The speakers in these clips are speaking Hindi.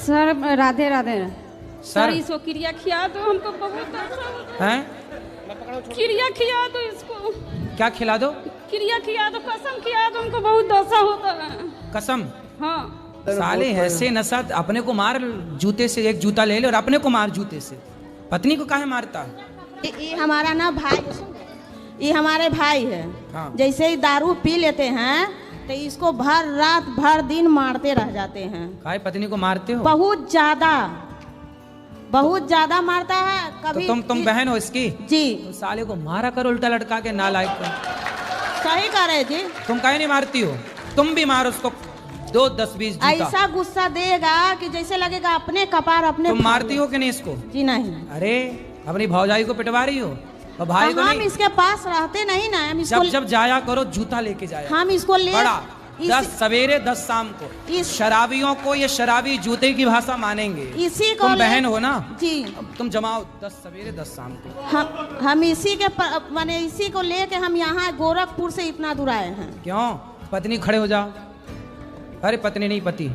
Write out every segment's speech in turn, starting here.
सर राधे राधे। सर इसको क्रिया खिया दो, हमको बहुत अच्छा होता हैं? क्रिया खिया दो इसको, क्या खिला दो? क्रिया खिया दो, कसम खिया दो, हमको बहुत दशा होता है। कसम? हाँ। साले ऐसे नशा, अपने को मार जूते से, एक जूता ले ले और अपने को मार जूते से। पत्नी को काहे मारता है? ये हमारा ना भाई, ये हमारे भाई है। हाँ। जैसे ही दारू पी लेते हैं तो इसको भर रात भर दिन मारते रह जाते हैं। काहे पत्नी को मारते हो? बहुत ज्यादा मारता है। कभी तो तुम बहन हो इसकी? जी। तो साले को मारा कर उल्टा लटका के, नालायक को। सही कह रहे जी। तुम काहे नहीं मारती हो? तुम भी मारो उसको 2-10-20 जूता। ऐसा गुस्सा देगा कि जैसे लगेगा अपने कपार अपने। तुम मारती हो कि नहीं इसको? जी नहीं। अरे अपनी भौजाई को पिटवा रही हो और भाई को हम नहीं? इसके पास रहते नहीं ना, हम इसको जब जाया करो जूता लेके जाया। हम इसको ले बड़ा 10 सवेरे 10 शाम को। शराबियों को ये शराबी जूते की भाषा मानेंगे। इसी को तुम बहन हो ना जी। तुम जमाओ 10 सवेरे 10 शाम को। हम इसी के माने इसी को लेके हम यहाँ गोरखपुर से इतना दूर आए हैं। क्यों? पत्नी खड़े हो जाओ। अरे पत्नी नहीं, पति।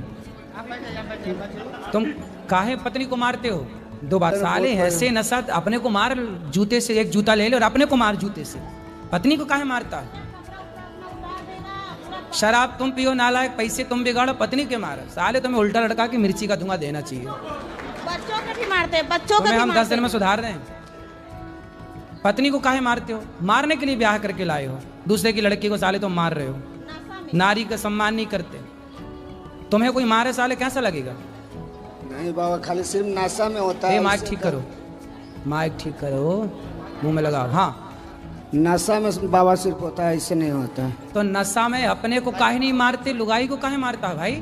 तुम काहे पत्नी को मारते हो? दो बात, साले ऐसे नशा, अपने को मार जूते से, एक जूता ले ले और अपने को मार जूते से। पत्नी को काहे मारता है? शराब तुम पियो नालायक, पैसे तुम बिगाड़ो, पत्नी के मारो। साले तुम्हें उल्टा लटका के मिर्ची का धुआं देना चाहिए। बच्चों के भी मारते, बच्चों के भी हम 10 मारते। दिन में सुधार दें। पत्नी को काहे मारते हो? मारने के लिए ब्याह करके लाए हो। दूसरे की लड़की को साले तुम मार रहे हो। नारी का सम्मान नहीं करते। तुम्हें कोई मारे साले कैसा लगेगा? नहीं बाबा, खाली सिर्फ नशा में होता है। माइक ठीक करो, माइक ठीक करो, मुंह में लगाओ। हाँ, नशा में बाबा सिर्फ होता है, इससे नहीं होता है। तो नशा में अपने को काहे नहीं मारते? लुगाई को काहे मारता है भाई?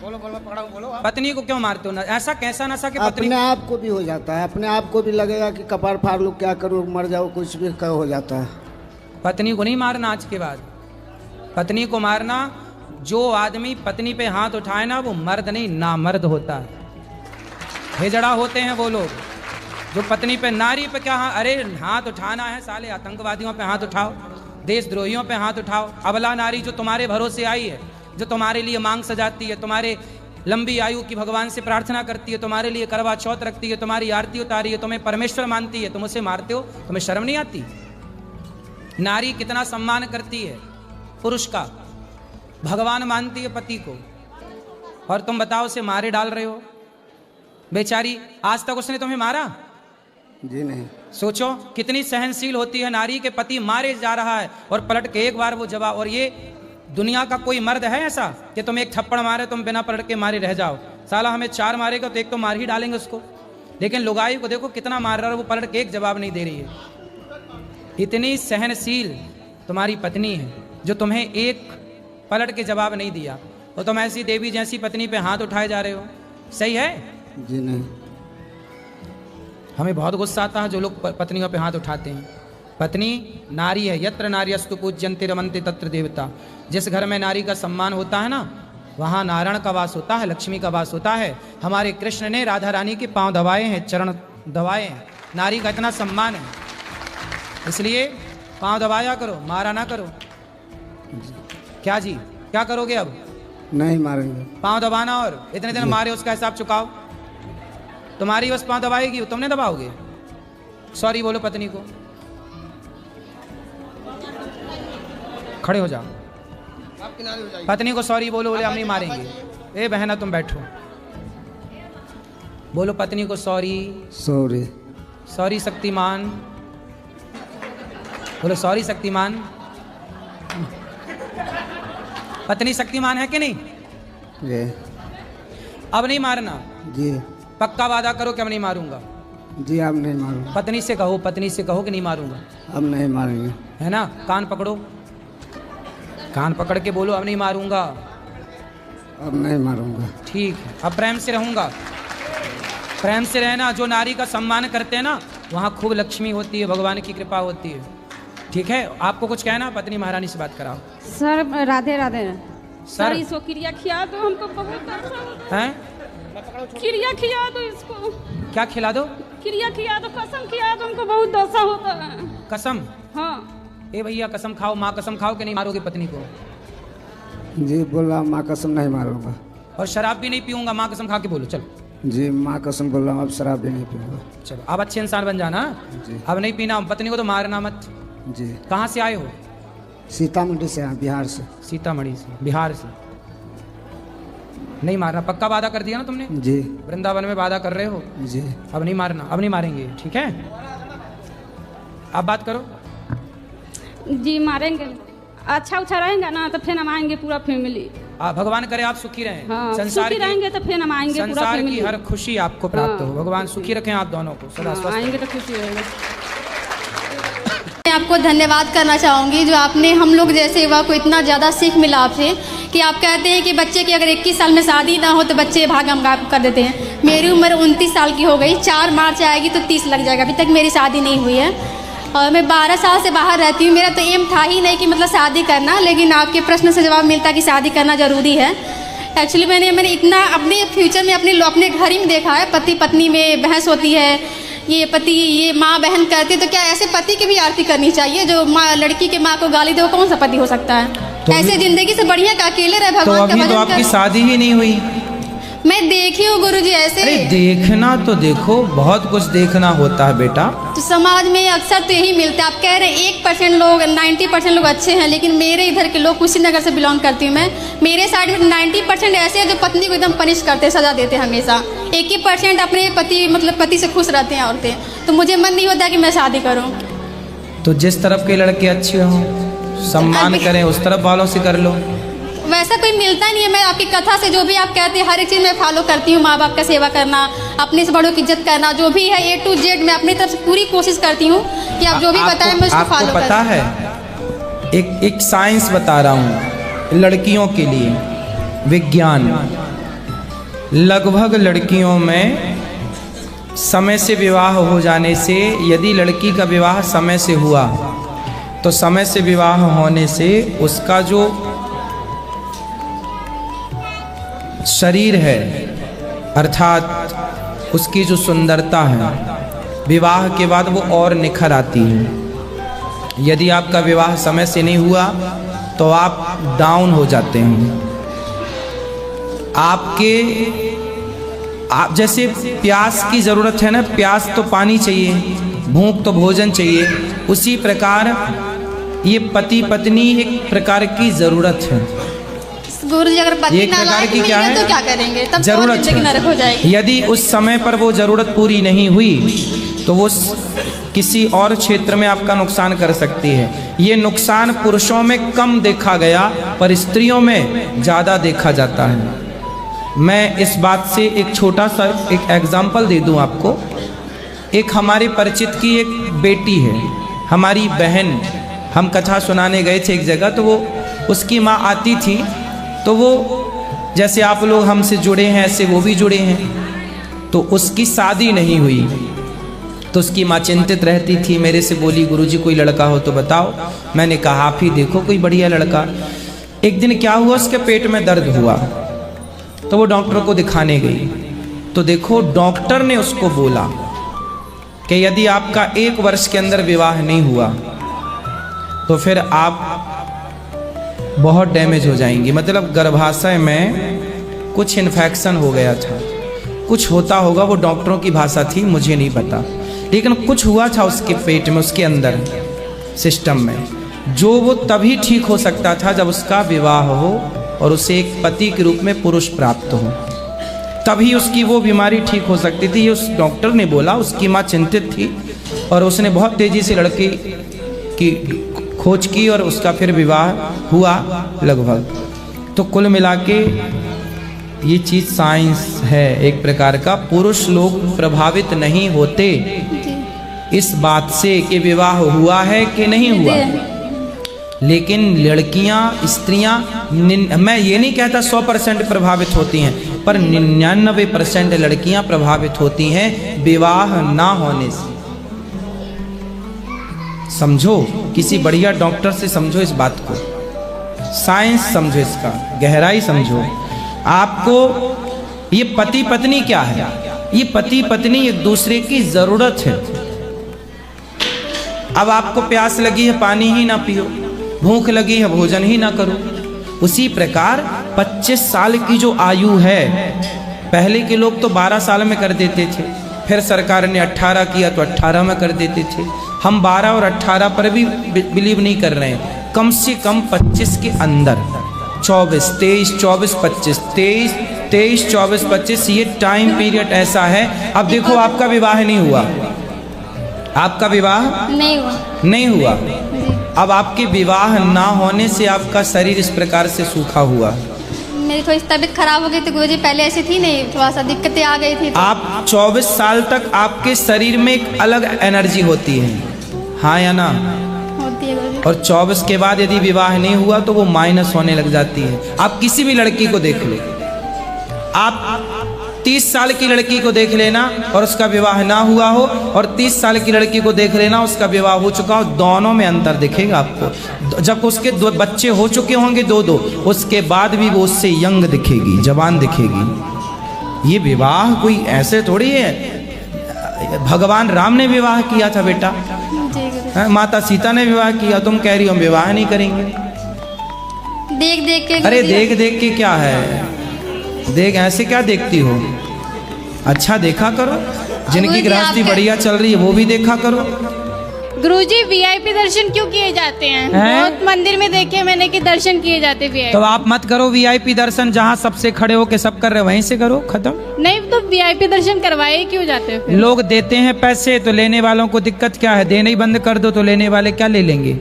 बोलो बोलो, पकड़ो बोलो। पत्नी को क्यों मारते हो? ऐसा कैसा नशा के पत्नी? अपने आप को भी हो जाता है, अपने आप को भी लगेगा कि कपार फाड़ लूं, क्या करूं, मर जाओ, कुछ भी हो जाता है। पत्नी को नहीं मारना आज के बाद। पत्नी को मारना, जो आदमी पत्नी पे हाथ उठाए ना वो मर्द नहीं नामर्द होता है। हिजड़ा होते हैं वो लोग जो पत्नी पे, नारी पे क्या अरे हाथ उठाना है साले, आतंकवादियों पे हाथ उठाओ, देशद्रोहियों पे हाथ उठाओ। अबला नारी जो तुम्हारे भरोसे आई है, जो तुम्हारे लिए मांग सजाती है, तुम्हारे लंबी आयु की भगवान से प्रार्थना करती है, तुम्हारे लिए करवा चौथ रखती है, तुम्हारी आरती उतारी है, तुम्हें परमेश्वर मानती है, तुम उसे मारते हो, तुम्हें शर्म नहीं आती? नारी कितना सम्मान करती है पुरुष का, भगवान मानती है पति को, और तुम बताओ उसे मारे डाल रहे हो। बेचारी, आज तक उसने तुम्हें मारा? जी नहीं। सोचो कितनी सहनशील होती है नारी के पति मारे जा रहा है और पलट के एक बार वो जवाब। और ये दुनिया का कोई मर्द है ऐसा कि तुम एक थप्पड़ मारे तुम बिना पलट के मारे रह जाओ? साला हमें 4 मारेगा तो एक तो मार ही डालेंगे उसको। लेकिन लुगाई को देखो कितना मार रहा है, वो पलट के एक जवाब नहीं दे रही है। इतनी सहनशील तुम्हारी पत्नी है जो तुम्हें एक पलट के जवाब नहीं दिया, और तुम ऐसी देवी जैसी पत्नी पे हाथ उठाए जा रहे हो। सही है? जी नहीं। हमें बहुत गुस्सा आता है जो लोग पत्नियों पे हाथ उठाते हैं। पत्नी नारी है, यत्र नार्यस्तु पूज्यन्ते रमन्ते तत्र देवता। जिस घर में नारी का सम्मान होता है ना, वहाँ नारायण का वास होता है, लक्ष्मी का वास होता है। हमारे कृष्ण ने राधा रानी के पांव दबाए हैं, चरण दबाए हैं। नारी का इतना सम्मान है, इसलिए पांव दबाया करो, मारा ना करो। क्या जी, क्या करोगे अब? नहीं मारेंगे। पांव दबाना, और इतने दिन मारे उसका हिसाब चुकाओ। तुम्हारी बस पांव दबाएगी, तुमने दबाओगे? सॉरी बोलो पत्नी को। खड़े हो जाओ, पत्नी को सॉरी बोलो, बोले हम नहीं मारेंगे। ए बहना तुम बैठो, बोलो पत्नी को सॉरी। सॉरी। सॉरी शक्तिमान, बोलो सॉरी शक्तिमान। पत्नी शक्तिमान है कि नहीं? जी। अब नहीं मारना? जी। पक्का वादा करो कि अब नहीं मारूंगा। जी अब नहीं मारूंगा। पत्नी से कहो, पत्नी से कहो कि नहीं मारूंगा। अब नहीं मारेंगे, है ना? कान पकड़ो, कान पकड़ के बोलो अब नहीं मारूंगा। अब नहीं मारूंगा। ठीक है, अब प्रेम से रहूंगा। प्रेम से रहना। जो नारी का सम्मान करते हैं ना, वहाँ खूब लक्ष्मी होती है, भगवान की कृपा होती है। ठीक है, आपको कुछ कहना? पत्नी महारानी से बात कराओ। सर राधे राधे। सर इसको क्रिया खिया दो, हमको बहुत अच्छा होता हैं? है। क्रिया खिया दो इसको। क्या खिला दो? क्रिया खिया दो, कसम खिया दो, हमको बहुत दशा होता है। कसम? हाँ। ए भैया कसम खाओ, माँ कसम खाओ कि नहीं मारोगे पत्नी को? जी बोला, माँ कसम नहीं मारूंगा। और शराब भी नहीं पीऊंगा, माँ कसम खा के बोलो। चलो जी माँ कसम बोल रहा हूँ, अब शराब भी नहीं पीऊंगा। चलो, अब अच्छे इंसान बन जाना। जी। अब नहीं पीना, पत्नी को तो मारना मत। जी। कहाँ से आए हो? सीतामढ़ी से, हाँ बिहार से। सीतामढ़ी से, बिहार से। नहीं मारना, पक्का वादा कर दिया ना तुमने? जी। वृंदावन में वादा कर रहे हो? जी। अब नहीं मारना, अब नहीं मारेंगे, ठीक है? आप बात करो। जी मारेंगे, अच्छा उच्छा रहेंगे ना तो फिर हम आएंगे पूरा फैमिली। भगवान करे आप सुखी रहें। हाँ, संसार सुखी रहेंगे तो फिर हम आएंगे पूरा संसार फैमिली। की हर खुशी आपको प्राप्त हाँ। हो। भगवान सुखी रखें आप दोनों को, सदा स्वस्थ आएंगे तो खुशी रहेगा। मैं आपको धन्यवाद करना चाहूँगी जो आपने हम लोग जैसे युवा को इतना ज़्यादा सीख मिला आपसे कि आप कहते हैं कि बच्चे की अगर 21 साल में शादी ना हो तो बच्चे भागम भाग कर देते हैं। मेरी उम्र 29 साल की हो गई, 4 मार्च आएगी तो 30 लग जाएगा, अभी तक मेरी शादी नहीं हुई है और मैं 12 साल से बाहर रहती हूँ। मेरा तो एम था ही नहीं कि मतलब शादी करना, लेकिन आपके प्रश्न से जवाब मिलता कि शादी करना ज़रूरी है। एक्चुअली मैंने इतना अपने फ्यूचर में अपने घर ही में देखा है, पति पत्नी में बहस होती है, ये पति ये माँ बहन करते, तो क्या ऐसे पति की भी आरती करनी चाहिए जो माँ लड़की के माँ को गाली दे? वो कौन सा पति हो सकता है? तो ऐसे जिंदगी से बढ़िया का अकेले रहे, तो भगवान का अभी भजन तो आपकी कर। शादी ही नहीं हुई। मैं देखी हूँ गुरुजी ऐसे। अरे देखना तो देखो, बहुत कुछ देखना होता है बेटा। तो समाज में अक्सर तो यही मिलता है। आप कह रहे हैं 1% लोग 90% लोग अच्छे हैं, लेकिन मेरे इधर के लोग, कुशीनगर से बिलोंग करती हूँ मैं, मेरे साइड में 90% ऐसे हैं जो पत्नी को एकदम पनिश करते, सजा देते हमेशा। 1% अपने पति से खुश रहते हैं औरतें। तो मुझे मन नहीं होता कि मैं शादी करूँ। तो जिस तरफ के लड़के अच्छे हों, सम्मान करें, उस तरफ वालों से कर लो। वैसा कोई मिलता नहीं है। मैं आपकी कथा से जो भी आप कहते हैं हर एक चीज़ मैं फॉलो करती हूँ। माँ बाप का सेवा करना, अपने से बड़ों की इज्जत करना, जो भी है A to Z मैं अपनी तरफ से पूरी कोशिश करती हूँ कि आप जो भी बताएं मैं उसको फॉलो आपको पता है, एक साइंस बता रहा हूँ लड़कियों के लिए, विज्ञान। लगभग लड़कियों में समय से विवाह हो जाने से, यदि लड़की का विवाह समय से हुआ तो समय से विवाह होने से उसका जो शरीर है, अर्थात उसकी जो सुंदरता है, विवाह के बाद वो और निखर आती है। यदि आपका विवाह समय से नहीं हुआ तो आप डाउन हो जाते हैं। आप जैसे प्यास की ज़रूरत है ना, प्यास तो पानी चाहिए, भूख तो भोजन चाहिए, उसी प्रकार ये पति पत्नी एक प्रकार की ज़रूरत है। गुरुजी अगर पति एक प्रकार नालायक की क्या मिले है, तो क्या करेंगे? तब तो जरूरत जिंदगी नरक हो जाएगी। यदि उस समय पर वो जरूरत पूरी नहीं हुई तो वो किसी और क्षेत्र में आपका नुकसान कर सकती है। ये नुकसान पुरुषों में कम देखा गया पर स्त्रियों में ज़्यादा देखा जाता है। मैं इस बात से एक छोटा सा एक एग्जाम्पल दे दूं आपको। एक हमारे परिचित की एक बेटी है, हमारी बहन। हम कथा सुनाने गए थे एक जगह, तो वो उसकी माँ आती थी, तो वो जैसे आप लोग हमसे जुड़े हैं ऐसे वो भी जुड़े हैं। तो उसकी शादी नहीं हुई तो उसकी माँ चिंतित रहती थी, मेरे से बोली गुरुजी कोई लड़का हो तो बताओ। मैंने कहा आप ही देखो कोई बढ़िया लड़का। एक दिन क्या हुआ, उसके पेट में दर्द हुआ तो वो डॉक्टर को दिखाने गई। तो देखो डॉक्टर ने उसको बोला कि यदि आपका 1 वर्ष के अंदर विवाह नहीं हुआ तो फिर आप बहुत डैमेज हो जाएंगी। मतलब गर्भाशय में कुछ इन्फेक्शन हो गया था, कुछ होता होगा, वो डॉक्टरों की भाषा थी, मुझे नहीं पता, लेकिन कुछ हुआ था उसके पेट में, उसके अंदर सिस्टम में, जो वो तभी ठीक हो सकता था जब उसका विवाह हो और उसे एक पति के रूप में पुरुष प्राप्त हो, तभी उसकी वो बीमारी ठीक हो सकती थी। ये उस डॉक्टर ने बोला। उसकी माँ चिंतित थी और उसने बहुत तेज़ी से लड़की की खोज की और उसका फिर विवाह हुआ लगभग। तो कुल मिला के ये चीज़ साइंस है एक प्रकार का। पुरुष लोग प्रभावित नहीं होते इस बात से कि विवाह हुआ है कि नहीं हुआ, लेकिन लड़कियां, स्त्रियां, मैं ये नहीं कहता 100% प्रभावित होती हैं, पर 99% लड़कियां प्रभावित होती हैं विवाह ना होने से। समझो, किसी बढ़िया डॉक्टर से समझो इस बात को, साइंस समझो, इसका गहराई समझो। आपको ये पति पत्नी क्या है? ये पति पत्नी एक दूसरे की जरूरत है। अब आपको प्यास लगी है, पानी ही ना पियो, भूख लगी है, भोजन ही ना करो। उसी प्रकार 25 साल की जो आयु है, पहले के लोग तो 12 साल में कर देते थे, फिर सरकार ने 18 किया तो 18 में कर देते थे। हम 12 और 18 पर भी बिलीव नहीं कर रहे हैं, कम से कम 25 के अंदर, 24, 23, 24, 25, 23, 24, 25, ये टाइम पीरियड ऐसा है। अब देखो आपका विवाह नहीं हुआ, आपका विवाह नहीं हुआ। अब आपके विवाह ना होने से आपका शरीर इस प्रकार से सूखा हुआ। मेरी थोड़ी तबीयत खराब हो गई थी गुरुजी, पहले ऐसी थी नहीं, थोड़ा सा दिक्कतें आ गई थी। आप 24 साल तक आपके शरीर में एक अलग एनर्जी होती है, हाँ या ना? होती है गुरुजी। और 24 के बाद यदि विवाह नहीं हुआ तो वो माइनस होने लग जाती है। आप किसी भी लड़की को देख लो, आप 30 साल की लड़की को देख लेना और उसका विवाह ना हुआ हो, और 30 साल की लड़की को देख लेना उसका विवाह हो चुका हो, दोनों में अंतर दिखेगा आपको। जब उसके 2 बच्चे हो चुके होंगे, 2-2, उसके बाद भी वो उससे यंग दिखेगी, जवान दिखेगी। ये विवाह कोई ऐसे थोड़ी है। भगवान राम ने विवाह किया था बेटा, माता सीता ने विवाह किया, तुम कह रही हो हम विवाह नहीं करेंगे। देख देख के। अरे देख देख के क्या है, देख ऐसे क्या देखती हो? अच्छा देखा करो, जिनकी गृहस्थी बढ़िया चल रही है वो भी देखा करो। गुरुजी वीआईपी दर्शन क्यों किए जाते हैं? बहुत मंदिर में देखे मैंने कि दर्शन किए जाते वीआईपी। तो आप मत करो वीआईपी दर्शन, जहाँ सबसे खड़े होके सब कर रहे वहीं से करो, खत्म। नहीं तो वीआईपी दर्शन करवाए क्यों जाते हैं फिर? लोग देते हैं पैसे तो लेने वालों को दिक्कत क्या है? देने ही बंद कर दो तो लेने वाले क्या ले लेंगे?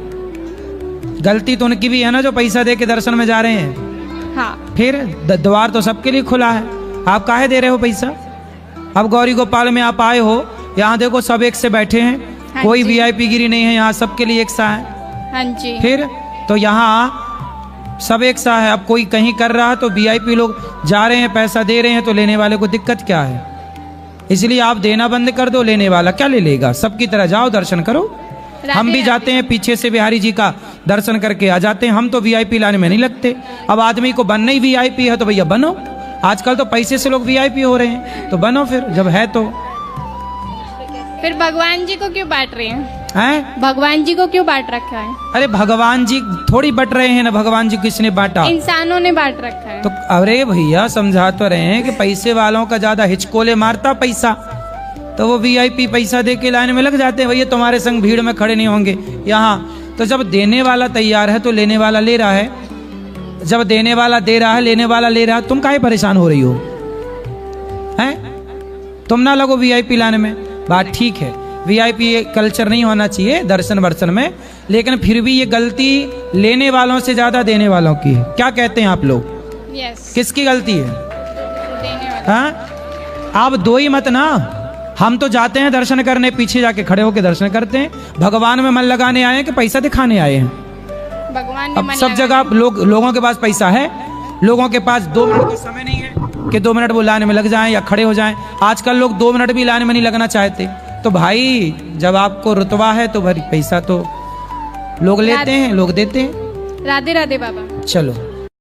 गलती तो उनकी भी है ना जो पैसा दे के दर्शन में जा रहे हैं। हाँ। फिर द्वार तो सबके लिए खुला है, आप काहे दे रहे हो पैसा? अब गौरी गोपाल में आप आए हो, यहाँ देखो सब एक से बैठे हैं, हाँ, कोई वीआईपी गिरी नहीं है, यहाँ सबके लिए एक सा है। हाँ जी। फिर तो यहाँ सब एक सा है। अब कोई कहीं कर रहा है तो वीआईपी लोग जा रहे हैं, पैसा दे रहे हैं, तो लेने वाले को दिक्कत क्या है? इसलिए आप देना बंद कर दो, लेने वाला क्या ले लेगा? सबकी तरह जाओ दर्शन करो। हम भी जाते हैं पीछे से बिहारी जी का दर्शन करके आ जाते हैं, हम तो वीआईपी लाने में नहीं लगते। अब आदमी को बनना ही वीआईपी है तो भैया बनो, आजकल तो पैसे से लोग वीआईपी हो रहे हैं, तो बनो फिर जब है तो। फिर भगवान जी को क्यों बांट रहे हैं? हैं? भगवान जी को क्यों बांट रखा है? अरे भगवान जी थोड़ी बट रहे हैं ना, भगवान जी किसने बांटा? इंसानों ने बांट रखा है। तो अरे भैया समझा तो रहे हैं कि पैसे वालों का ज्यादा हिचकोले मारता पैसा, तो वो वीआईपी पैसा दे के लाइन में लग जाते हैं। भैया तुम्हारे संग भीड़ में खड़े नहीं होंगे यहाँ। तो जब देने वाला तैयार है तो लेने वाला ले रहा है, जब देने वाला दे रहा है, लेने वाला ले रहा है, तुम काहे परेशान हो रही हो? हैं? तुम ना लगो वीआईपी लाने में। बात ठीक है, वीआईपी कल्चर नहीं होना चाहिए दर्शन वर्शन में, लेकिन फिर भी ये गलती लेने वालों से ज्यादा देने वालों की है। क्या कहते हैं आप लोग? यस। किसकी गलती है? देने वाला। हाँ, आप दो ही मत ना। हम तो जाते हैं दर्शन करने, पीछे जाके खड़े होकर दर्शन करते हैं। भगवान में मन लगाने आए हैं कि पैसा दिखाने आए हैं? भगवान ने अब मन सब जगह लोगों के पास पैसा है, लोगों के पास 2 मिनट का समय नहीं है कि 2 मिनट वो लाइन में लग जाएं या खड़े हो जाएं। आजकल लोग 2 मिनट भी लाइन में नहीं लगना चाहते। तो भाई जब आपको रुतबा है तो भाई पैसा तो लोग लेते हैं, लोग देते हैं। राधे राधे बाबा। चलो।